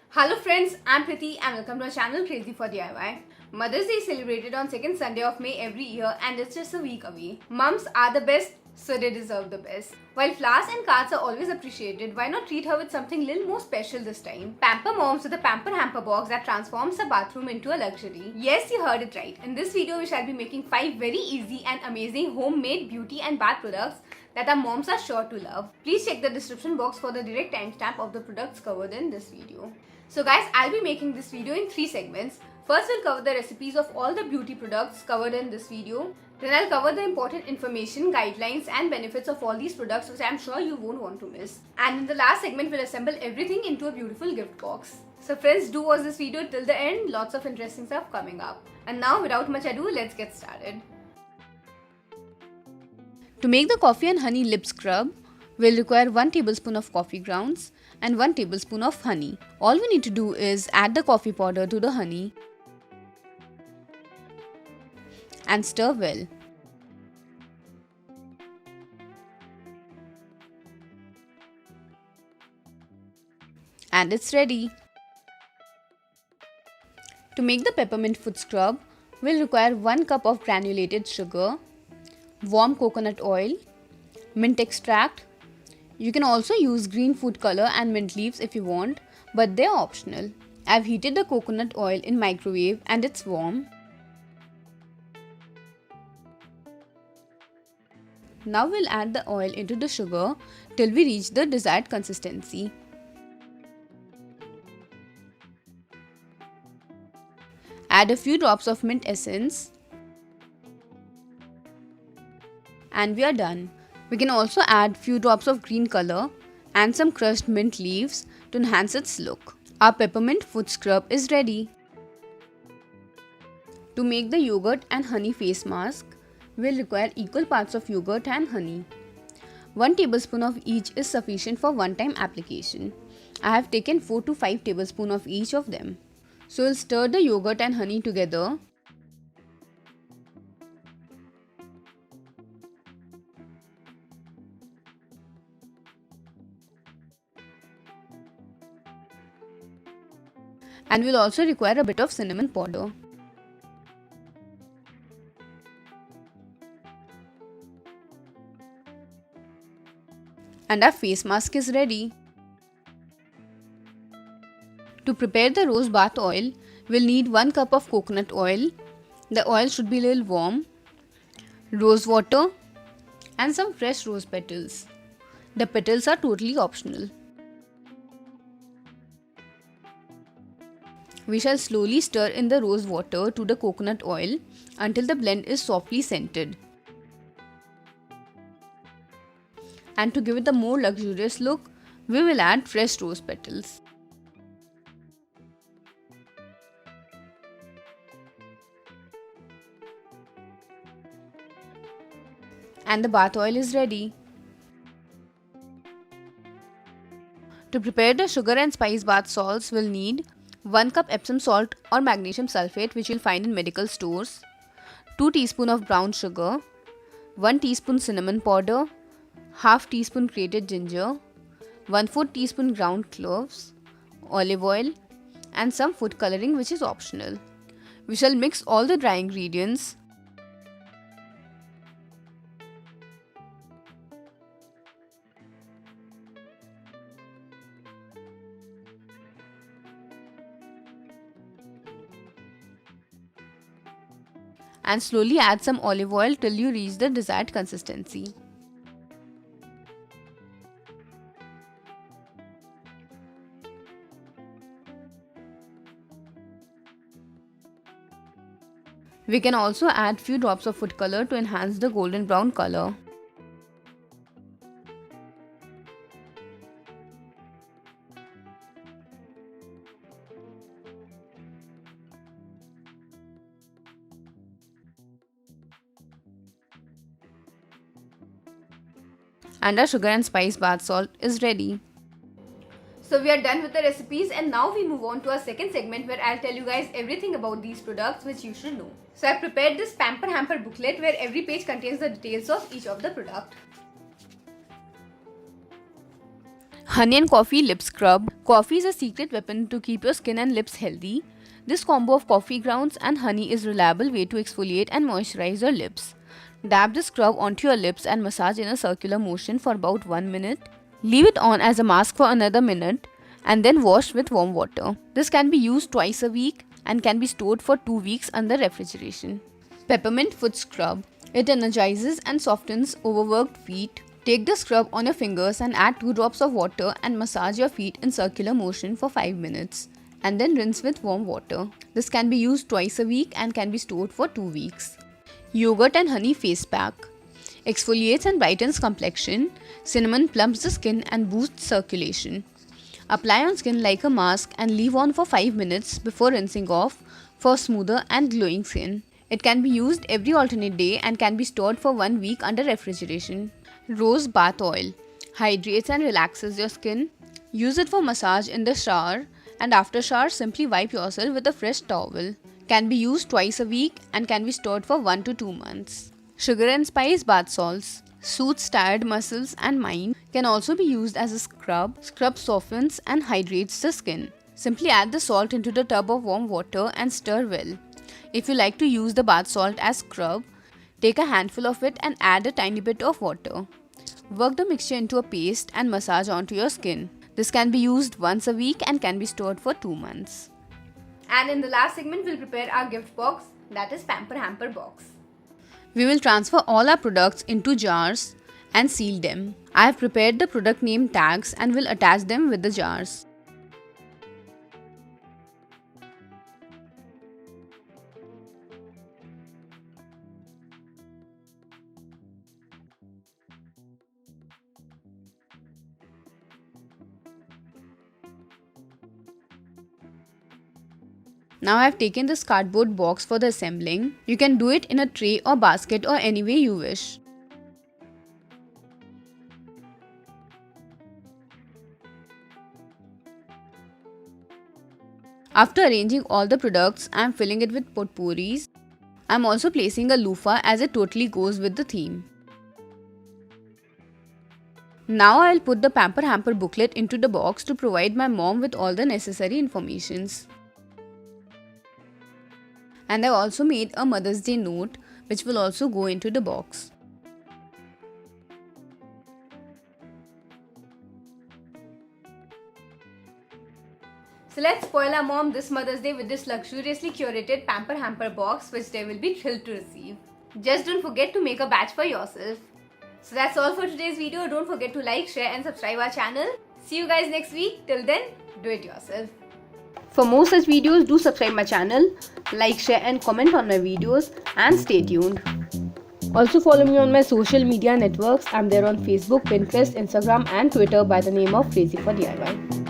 Hello friends, I'm Priti and welcome to our channel Crazy for DIY. Mother's Day is celebrated on 2nd Sunday of May every year and it's just a week away. Mums are the best, so they deserve the best. While flowers and cards are always appreciated, why not treat her with something little more special this time? Pamper Moms with a Pamper Hamper box that transforms the bathroom into a luxury. Yes, you heard it right. In this video, we shall be making 5 very easy and amazing homemade beauty and bath products that our moms are sure to love. Please check the description box for the direct timestamp of the products covered in this video. So guys, I'll be making this video in 3 segments. First, we'll cover the recipes of all the beauty products covered in this video. Then I'll cover the important information, guidelines and benefits of all these products which I'm sure you won't want to miss. And in the last segment, we'll assemble everything into a beautiful gift box. So friends, do watch this video till the end. Lots of interesting stuff coming up. And now, without much ado, let's get started. To make the coffee and honey lip scrub, we'll require 1 tablespoon of coffee grounds and 1 tablespoon of honey. All we need to do is add the coffee powder to the honey and stir well. And it's ready. To make the peppermint foot scrub, we'll require 1 cup of granulated sugar, warm coconut oil, mint extract. You can also use green food color and mint leaves if you want, but they're optional. I've heated the coconut oil in microwave and it's warm. Now we'll add the oil into the sugar till we reach the desired consistency. Add a few drops of mint essence. And we are done. We can also add few drops of green color and some crushed mint leaves to enhance its look. Our peppermint foot scrub is ready. To make the yogurt and honey face mask, we'll require equal parts of yogurt and honey. 1 tablespoon of each is sufficient for one-time application. I have taken 4 to 5 tablespoons of each of them. So we'll stir the yogurt and honey together. And we'll also require a bit of cinnamon powder. And our face mask is ready. To prepare the rose bath oil, we'll need 1 cup of coconut oil. The oil should be a little warm, rose water and some fresh rose petals. The petals are totally optional. We shall slowly stir in the rose water to the coconut oil until the blend is softly scented. And to give it a more luxurious look, we will add fresh rose petals. And the bath oil is ready. To prepare the sugar and spice bath salts, we'll need 1 cup Epsom salt or magnesium sulfate, which you'll find in medical stores, 2 teaspoons of brown sugar, 1 teaspoon cinnamon powder, half teaspoon grated ginger, 1/4 teaspoon ground cloves, olive oil and some food coloring which is optional. We shall mix all the dry ingredients. And slowly add some olive oil till you reach the desired consistency. We can also add few drops of food color to enhance the golden brown color. And our sugar and spice bath salt is ready. So we are done with the recipes and now we move on to our second segment where I'll tell you guys everything about these products which you should know. So I prepared this Pamper Hamper booklet where every page contains the details of each of the product. Honey and coffee lip scrub. Coffee is a secret weapon to keep your skin and lips healthy. This combo of coffee grounds and honey is a reliable way to exfoliate and moisturize your lips. Dab the scrub onto your lips and massage in a circular motion for about 1 minute. Leave it on as a mask for another minute and then wash with warm water. This can be used twice a week and can be stored for 2 weeks under refrigeration. Peppermint foot scrub. It energizes and softens overworked feet. Take the scrub on your fingers and add 2 drops of water and massage your feet in circular motion for 5 minutes and then rinse with warm water. This can be used twice a week and can be stored for 2 weeks. Yogurt and honey face pack. Exfoliates and brightens complexion. Cinnamon plumps the skin and boosts circulation. Apply on skin like a mask and leave on for 5 minutes before rinsing off for smoother and glowing skin. It can be used every alternate day and can be stored for 1 week under refrigeration. Rose bath oil hydrates and relaxes your skin. Use it for massage in the shower and after shower simply wipe yourself with a fresh towel. Can be used twice a week and can be stored for 1 to 2 months. Sugar and spice bath salts soothes tired muscles and mind. Can also be used as a scrub. Scrub softens and hydrates the skin. Simply add the salt into the tub of warm water and stir well. If you like to use the bath salt as scrub, take a handful of it and add a tiny bit of water. Work the mixture into a paste and massage onto your skin. This can be used once a week and can be stored for 2 months. And in the last segment, we'll prepare our gift box, that is Pamper Hamper box. We will transfer all our products into jars and seal them. I have prepared the product name tags and will attach them with the jars. Now I have taken this cardboard box for the assembling. You can do it in a tray or basket or any way you wish. After arranging all the products, I am filling it with potpourris. I am also placing a loofah as it totally goes with the theme. Now I will put the Pamper Hamper booklet into the box to provide my mom with all the necessary informations. And I also made a Mother's Day note which will also go into the box. So let's spoil our mom this Mother's Day with this luxuriously curated Pamper Hamper box which they will be thrilled to receive. Just don't forget to make a batch for yourself. So that's all for today's video. Don't forget to like, share and subscribe our channel. See you guys next week. Till then, do it yourself. For more such videos, do subscribe my channel, like, share and comment on my videos and stay tuned. Also follow me on my social media networks. I'm there on Facebook, Pinterest, Instagram and Twitter by the name of Crazy for DIY.